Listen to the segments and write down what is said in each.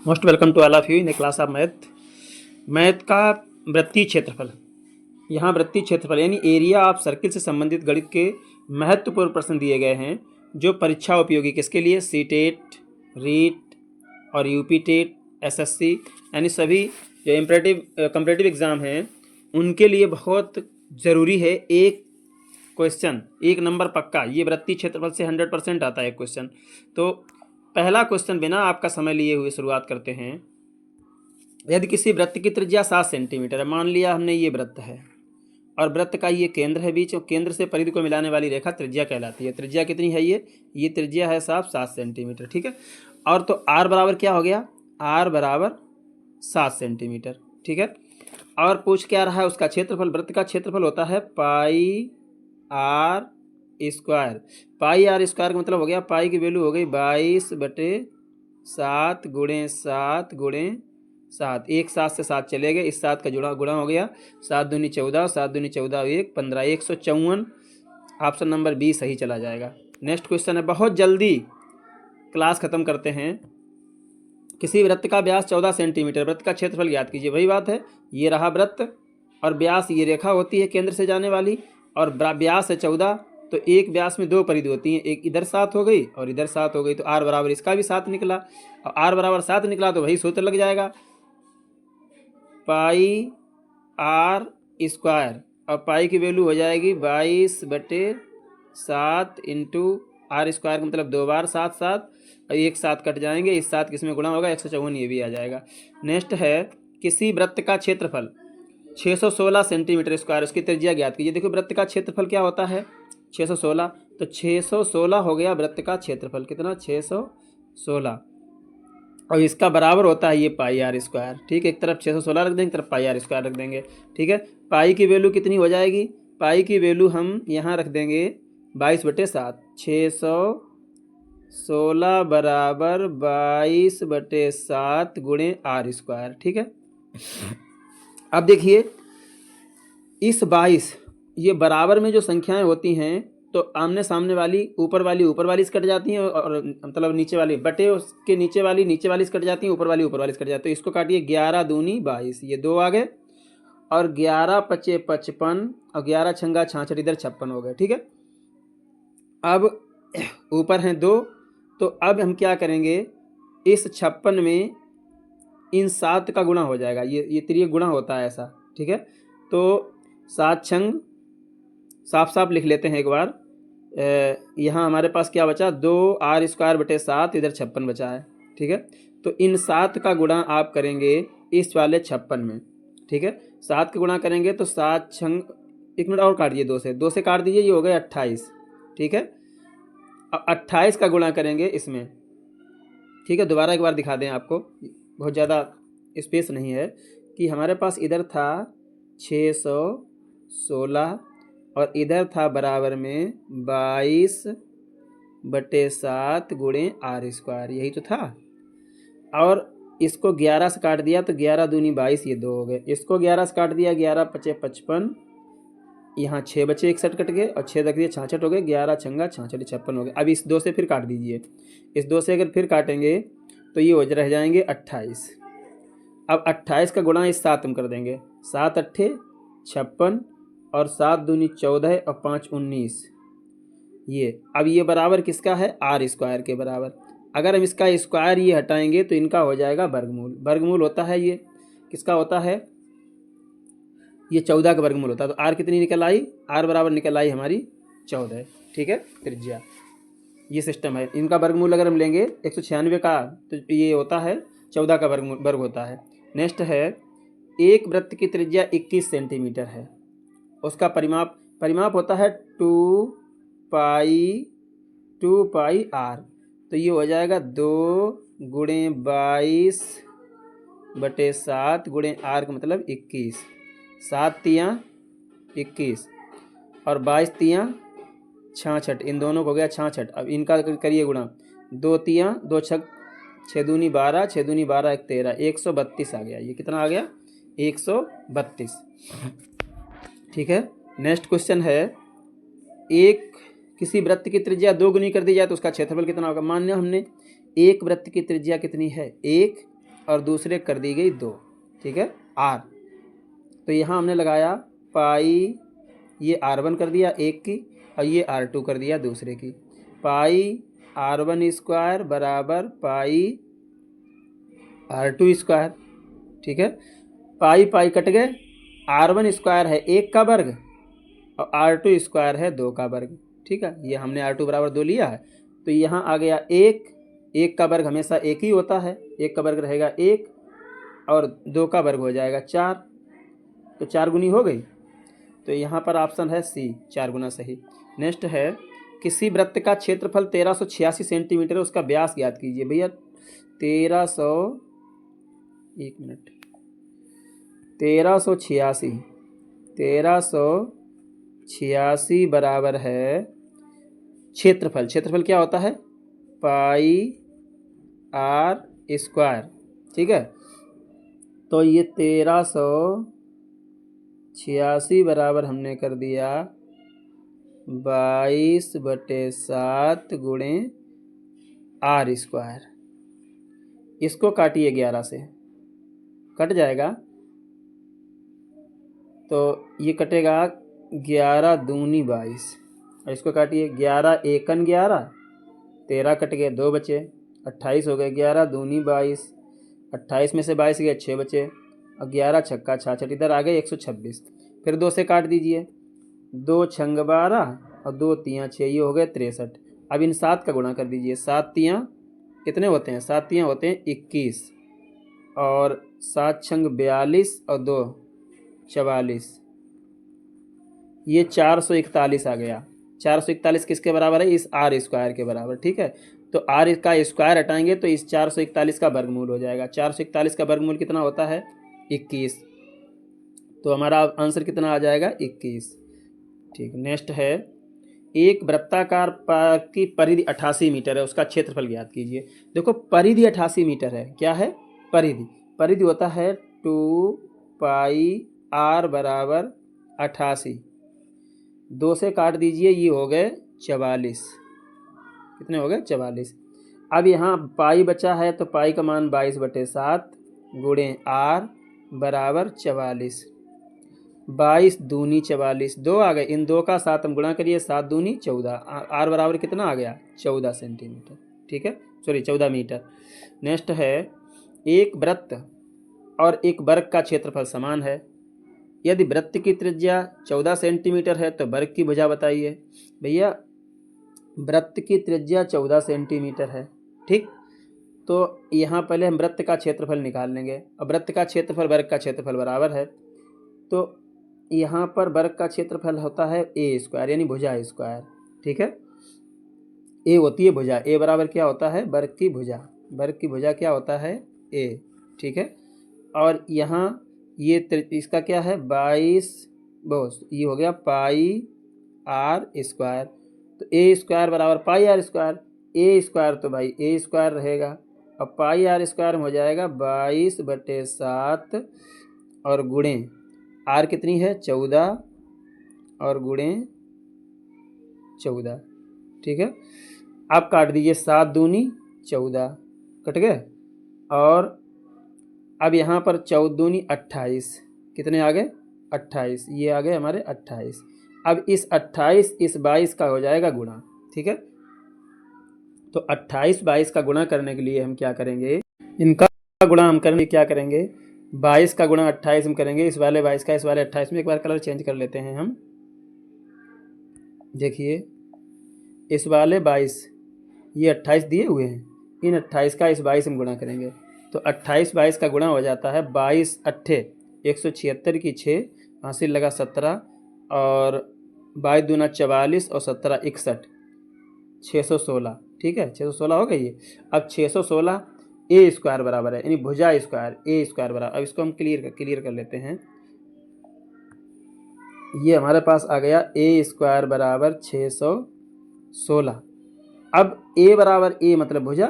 Most welcome to all of you in the class of math का वृत्तीय क्षेत्रफल। यहाँ वृत्तीय क्षेत्रफल यानी एरिया ऑफ सर्किल से संबंधित गणित के महत्वपूर्ण प्रश्न दिए गए हैं जो परीक्षा उपयोगी किसके लिए, सी टेट, रीट और यूपी टेट, एसएससी यानी सभी जो कम्परेटिव एग्ज़ाम हैं उनके लिए बहुत ज़रूरी है। एक क्वेश्चन एक नंबर पक्का ये वृत्तीय क्षेत्रफल से 100% आता है क्वेश्चन। तो पहला क्वेश्चन बिना आपका समय लिए हुए शुरुआत करते हैं। यदि किसी वृत्त की त्रिज्या 7 सेंटीमीटर है, मान लिया हमने ये वृत्त है और वृत्त का ये केंद्र है बीच, और केंद्र से परिधि को मिलाने वाली रेखा त्रिज्या कहलाती है। त्रिज्या कितनी है? ये त्रिज्या है साहब 7 सेंटीमीटर, ठीक है। और तो आर बराबर क्या हो गया? आर बराबर 7 सेंटीमीटर, ठीक है। और पूछ क्या रहा है? उसका क्षेत्रफल, वृत्त का क्षेत्रफल होता है pi r square. Pi r square का मतलब हो गया, पाई की वैल्यू हो गई 22/7 गुणे 7 गुणे 7। एक 7 से 7 चले गए, इस 7 का गुणा हो गया, 7 दूनी 14, 7 दूनी 14 1 15, 154। ऑप्शन नंबर बी सही चला जाएगा। नेक्स्ट क्वेश्चन है, बहुत जल्दी क्लास खत्म करते हैं। किसी वृत्त का व्यास 14 सेंटीमीटर, वृत्त का क्षेत्रफल ज्ञात कीजिए। वही बात है, ये रहा वृत्त और व्यास ये रेखा होती है केंद्र से जाने वाली, और व्यास है 14, तो एक व्यास में दो परिधि होती हैं, एक इधर 7 हो गई और इधर 7 हो गई, तो आर बराबर इसका भी 7 निकला। और आर बराबर 7 निकला तो वही सूत्र लग जाएगा, पाई आर स्क्वायर, और पाई की वैल्यू हो जाएगी 22/7 इंटू आर स्क्वायर, मतलब 2 बार 7 7 और एक 7 कट जाएंगे, इस 7 किसमें गुणा होगा? 154, ये भी आ जाएगा। नेक्स्ट है, किसी वृत्त का क्षेत्रफल 616 सेंटीमीटर स्क्वायर, उसकी त्रिज्या ज्ञात कीजिए। देखो वृत्त का क्षेत्रफल क्या होता है? 616, तो 616 हो गया वृत्त का क्षेत्रफल। कितना? 616, और इसका बराबर होता है ये पाई आर स्क्वायर, ठीक है। एक तरफ 616 रख देंगे, एक तरफ पाई आर स्क्वायर रख देंगे, ठीक है। पाई की वैल्यू कितनी हो जाएगी? पाई की वैल्यू हम यहाँ रख देंगे 22/7। 616 बराबर 22/7 गुणे आर स्क्वायर, ठीक है। अब देखिए इस 22, ये बराबर में जो संख्याएं होती हैं तो आमने सामने वाली ऊपर वाली से कट जाती हैं, और मतलब नीचे वाली बटे उसके नीचे वाली से कट जाती हैं, ऊपर वाली से कट जाती है। तो इसको काटिए, 11 दूनी 22, ये 2 आ गए, और 11 पचे 55 और 11 छंगा 66, इधर 56 हो गए, ठीक है। अब ऊपर हैं 2, तो अब हम क्या करेंगे? इस 56 में इन 7 का गुणा हो जाएगा, ये त्रिय गुणा होता है ऐसा, ठीक है। तो 7 छंग साफ साफ लिख लेते हैं एक बार। यहाँ हमारे पास क्या बचा? 2 r² बटे 7, इधर 56 बचा है, ठीक है। तो इन 7 का गुणा आप करेंगे इस वाले 56 में, ठीक है। 7 का गुणा करेंगे तो 7 छंग, 1 मिनट और काट दिए, 2 से काट दीजिए, ये हो गए 28, ठीक है। अब 28 का गुणा करेंगे इसमें, ठीक है। दोबारा एक बार दिखा दें आपको, बहुत ज़्यादा स्पेस नहीं है, कि हमारे पास इधर था 616 और इधर था बराबर में 22/7 गुणे आर स्क्वायर, यही तो था। और इसको 11 से काट दिया तो 11 दूनी 22, ये 2 हो गए। इसको 11 से काट दिया, 11 पचे 55, यहाँ 6 बचे 61 कट गए, और 6 रख दिए 66 हो गए, 11 छंगा 66, 56 हो गए। अब इस 2 से फिर काट दीजिए, इस 2 से अगर फिर काटेंगे तो ये रह जाएंगे 28। अब 28 का गुणा इस 7 हम कर देंगे, 7 अट्ठे 56 और 7 दूनी 14 और 5 19, ये अब ये बराबर किसका है? आर स्क्वायर के बराबर। अगर हम इसका स्क्वायर ये हटाएंगे तो इनका हो जाएगा वर्गमूल। वर्गमूल होता है ये किसका होता है? ये 14 का वर्गमूल होता है। तो आर कितनी निकल आई? आर बराबर निकल आई हमारी 14, ठीक है, त्रिज्या। ये सिस्टम है। इनका वर्गमूल अगर हम लेंगे 196 का, तो ये होता है 14 का वर्ग होता है। नेक्स्ट है, एक वृत्त की त्रिज्या 21 सेंटीमीटर है, उसका परिमाप होता है 2 पाई आर। तो ये हो जाएगा 2 गुणे 22/7 गुणे आर का मतलब 21, 7 तियाँ 21 और 22 तियाँ 66, इन दोनों को हो गया 66। अब इनका करिए गुणा, 2 तियाँ 2 छक 6 दूनी 12, 6 दूनी 12 1 13, 132 आ गया। ये कितना आ गया? 132, ठीक है। नेक्स्ट क्वेश्चन है, एक किसी वृत्त की त्रिज्या 2 गुनी कर दी जाए तो उसका क्षेत्रफल कितना होगा? मान लिया हमने एक वृत्त की त्रिज्या कितनी है? 1, और दूसरे कर दी गई 2, ठीक है, r। तो यहाँ हमने लगाया पाई, ये r1 कर दिया एक की और ये r2 कर दिया दूसरे की। पाई r1 स्क्वायर बराबर पाई r2 स्क्वायर, ठीक है। पाई पाई कट गए, r1 स्क्वायर है 1 का वर्ग और r2 स्क्वायर है 2 का वर्ग, ठीक है। ये हमने r2 बराबर 2 लिया है, तो यहाँ आ गया 1, 1 का वर्ग हमेशा 1 ही होता है, 1 का वर्ग रहेगा 1 और 2 का वर्ग हो जाएगा 4, तो 4 गुनी हो गई। तो यहाँ पर ऑप्शन है सी, 4 गुना सही। नेक्स्ट है, किसी वृत्त का क्षेत्रफल 1386 सेंटीमीटर है, उसका व्यास ज्ञात कीजिए। भैया 1386 बराबर है क्षेत्रफल। क्षेत्रफल क्या होता है? पाई आर स्क्वायर, ठीक है। तो ये 1386 बराबर हमने कर दिया 22/7 गुणे आर स्क्वायर। इसको काटिए 11 से, कट जाएगा, तो ये कटेगा 11 दूनी 22 और इसको काटिए 11 एकन 11, 13 कट गए 2 बचे, 28 हो गए। 11 दूनी 22, 28 में से 22 गए 6 बचे और 11 छक्का 66, इधर आ गए 126। फिर 2 से काट दीजिए, 2 छंग 12 और 2 तियाँ 6, ये हो गए 63। अब इन 7 का गुणा कर दीजिए, 7 तियाँ कितने होते हैं? 7 तियाँ होते हैं 21 और 7 छंग 42 और 2 44, ये 441 आ गया। 441 किसके बराबर है? इस आर स्क्वायर के बराबर, ठीक है। तो आर का स्क्वायर हटाएंगे तो इस 441 का वर्गमूल हो जाएगा। 441 का वर्गमूल कितना होता है? 21। तो हमारा आंसर कितना आ जाएगा? 21, ठीक। नेक्स्ट है, एक वृत्ताकार की परिधि 88 मीटर है, उसका क्षेत्रफल ज्ञात कीजिए। देखो परिधि 88 मीटर है, क्या है? परिधि। परिधि होता है 2 पाई आर बराबर 88, 2 से काट दीजिए, ये हो गए 44। कितने हो गए? 44। अब यहाँ पाई बचा है तो पाई का मान 22/7 गुणे आर बराबर 44। 22 दूनी 44, 2 आ गए, इन 2 का 7 हम गुणा करिए, 7 दूनी 14, आर बराबर कितना आ गया? 14 सेंटीमीटर, ठीक है, सॉरी 14 मीटर। नेक्स्ट है, एक वृत्त और एक वर्ग का क्षेत्रफल समान है। यदि वृत्त की त्रिज्या 14 सेंटीमीटर है तो वर्ग की भुजा बताइए। भैया वृत्त की त्रिज्या 14 सेंटीमीटर है, ठीक। तो यहाँ पहले हम वृत्त का क्षेत्रफल निकाल लेंगे। अब वृत्त का क्षेत्रफल वर्ग का क्षेत्रफल बराबर है, तो यहाँ पर वर्ग का क्षेत्रफल होता है ए स्क्वायर, यानी भुजा स्क्वायर, ठीक है। ए होती है भुजा, ए बराबर क्या होता है? वर्ग की भुजा। वर्ग की भुजा क्या होता है? ए, ठीक है। और यहाँ ये इसका क्या है? 22, ये हो गया पाई आर स्क्वायर। तो ए स्क्वायर बराबर पाई आर स्क्वायर, ए स्क्वायर तो भाई ए स्क्वायर रहेगा और पाई आर स्क्वायर में हो जाएगा 22/7 और गुणे आर कितनी है? 14 और गुणे 14, ठीक है। अब काट दीजिए, 7 दूनी 14 कट गए और अब यहाँ पर 14 दूनी 28, कितने आ गए? 28, ये आ गए हमारे 28। अब इस 28 इस 22 का हो जाएगा गुणा, ठीक है। तो 28 22 का गुणा करने के लिए हम क्या करेंगे? इनका गुणा हम करेंगे, क्या करेंगे? 22 का गुणा 28 हम करेंगे, इस वाले 22 का इस वाले 28 में। एक बार कलर चेंज कर लेते हैं हम। देखिए इस वाले 22, ये 28 दिए हुए हैं, इन 28 का इस 22 हम गुणा करेंगे तो 28 22 का गुणा हो जाता है 22 अट्ठे 176 की 6, हासिल लगा 17 और 22 दूना 44 और 17 61, 616, ठीक है। 616 हो गई ये। अब 616 ए स्क्वायर बराबर है, यानी भुजा स्क्वायर ए स्क्वायर बराबर। अब इसको हम क्लियर कर लेते हैं। ये हमारे पास आ गया ए स्क्वायर बराबर 616। अब ए बराबर ए मतलब भुजा,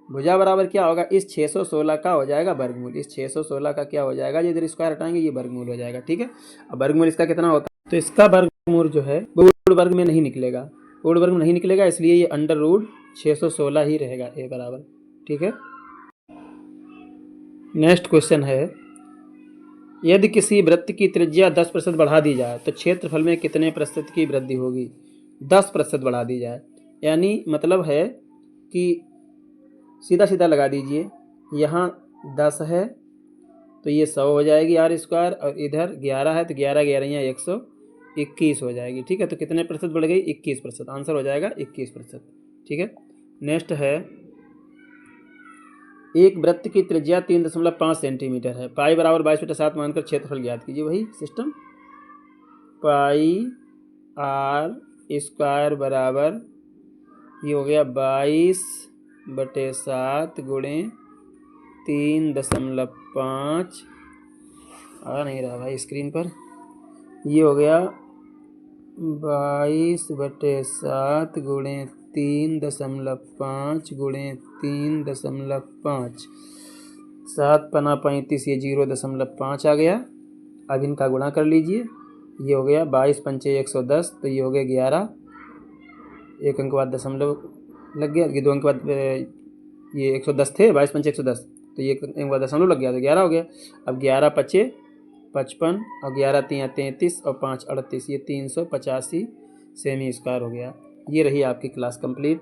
भुजा बराबर क्या होगा? इस 616 का हो जाएगा वर्गमूल, इस 616 का क्या हो जाएगा? ये इधर स्क्वायर हटाएंगे, ये वर्गमूल हो जाएगा, ठीक है। अब वर्गमूल इसका कितना होता है? तो इसका वर्गमूल जो है वो पूर्ण वर्ग में नहीं निकलेगा, पूर्ण वर्ग में नहीं निकलेगा, इसलिए ये अंडर रूट 616 ही रहेगा ए बराबर, ठीक है। नेक्स्ट क्वेश्चन है, यदि किसी वृत्त की त्रिज्या 10% बढ़ा दी जाए तो क्षेत्रफल में कितने प्रतिशत की वृद्धि होगी? 10% बढ़ा दी जाए, यानी मतलब है कि सीधा सीधा लगा दीजिए, यहाँ 10 है तो ये 100 हो जाएगी आर स्क्वायर, और इधर 11 है तो 11 11 121 हो जाएगी। ठीक है, तो कितने प्रतिशत बढ़ गई? 21%। आंसर हो जाएगा 21%। ठीक है, नेक्स्ट है, एक वृत्त की त्रिज्या 3.5 सेंटीमीटर है, पाई बराबर 22/7 मानकर क्षेत्रफल ज्ञात कीजिए। वही सिस्टम, पाई आर स्क्वायर बराबर ये हो गया 22/7 गुणे 3.5, आ नहीं रहा भाई स्क्रीन पर, ये हो गया 22/7 गुणे 3.5 गुणे 3.5, 7×5 ये 0.5 आ गया। अब इनका गुणा कर लीजिए, ये हो गया 22×5 110, तो ये हो गया 11, एक अंक बाद दशमलव लग गया, ये 2 अंक बाद ये 110 थे, 22×5 110, तो ये एक बाद दशमलव लग गया तो 11 हो गया। अब 11×5 55 और 11×3 33 और 5 38, ये 385 सेमी स्क्वायर हो गया। ये रही आपकी क्लास कंप्लीट।